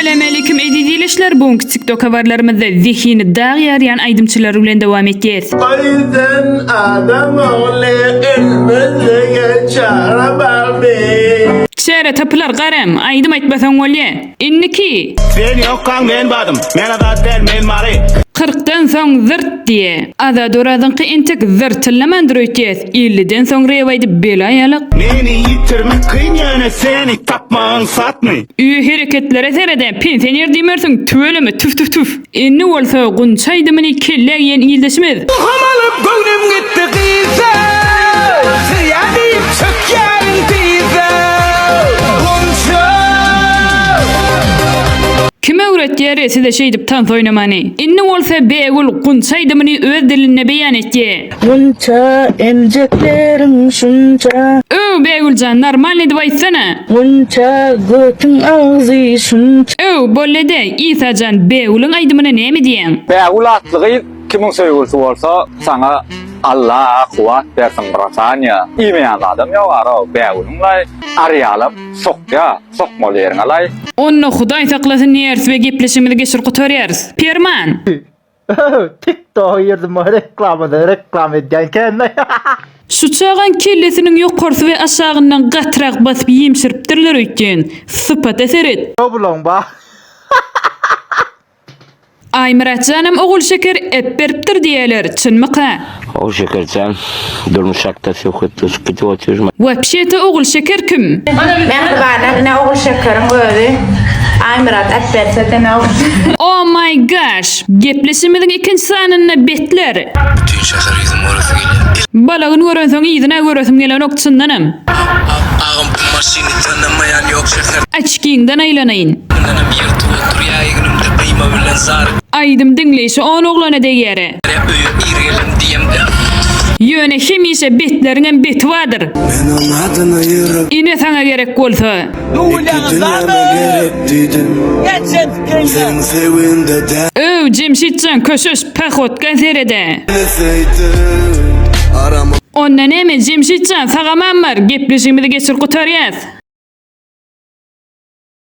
Assalamualaikum aziz bugünkü TikTok haberlerimizde zihini dağ yarayan aydımçılar bilen devam edeceğiz. Aydan adam oğlu ölmezliğe çare barbi. Çare tapılar qarem, aydım aytbasan olye. İnniki. Sen yokkan men badım, men adat men mari. 40'dan soň zırt diye. Ada doradınqı entek zırtıllamandır öteceğiz. 50'den soň revaydı bela yalık. Meni yitirmek kıyın yöne seni tapmağın satmı. Üy hareketlere serede pensioner demersin tüveleme tüf tüf tüf. Enni olsa gunçaydı mani kelle yen iyildeşmez. Hamalıp gönlüm gitti kıysa. Sıya deyip çök yarın teyze. Gunça. Kime öğrettiği size şey dip tant oynamani. Enni olsa beğul gunçaydı mani öz diline beyan etki. Munça emceklerim şunca, Beğulcan normal ne dvaysana. munça götün ağzı şunca. Bollede İsacan beğulun aydımına ne mi diyen? Beğulatlığı kimin söylüyorsa olsa sana Allah kuvvet versin rasanya. İmeyen adam yok ara beğulunla arayalım sokya sokmalı yerine lay. Onu Huday saklasın niyers ve gepleşimini geçir kutarıyarız. Pirman. TikTok yerdim reklam edeceğim kendine. Şu çağın kellesinin yukarısı ve aşağından qatrak basıp yemşiriptirler ökken. Sıpat eser et. Ne bulun bak. Ay Murat canım oğul şeker ep beriptir diyeler. Çın mı ka? O şekerden durmuşakta söküttü sıkıntı oturuyor. Vapşete oğul şeker kim? Ben bana ne oğul şekerim öyle. Ay Murat etberse de ne oğul. Oh my gosh. Gepleşimizin ikinci sanına betler. Bütün şehir yüzüm orası geliyor. Balağın görünsün iyidine görünsün gelen okçundanım. Ağam bu maşini tanımayan yok şehir. Açkiğinden aylanayın. Bundan bir yırtı otur ya eğinimde kıyma bilen zar. Aydım dinleyişi on oğlana değeri. Ya öyle irelim diyem de. Yöne hemişe betlerinin beti vardır. Ben onun adını yürüp İne sana gerek olsa. dünyama gerek dedim. Sen sevinde Cemşitcan köşüş pakot gazerede. deneseydin. Arama Ondan eme Cemşitcan sağaman var. Gepleşimizi geçir kutarıyaz.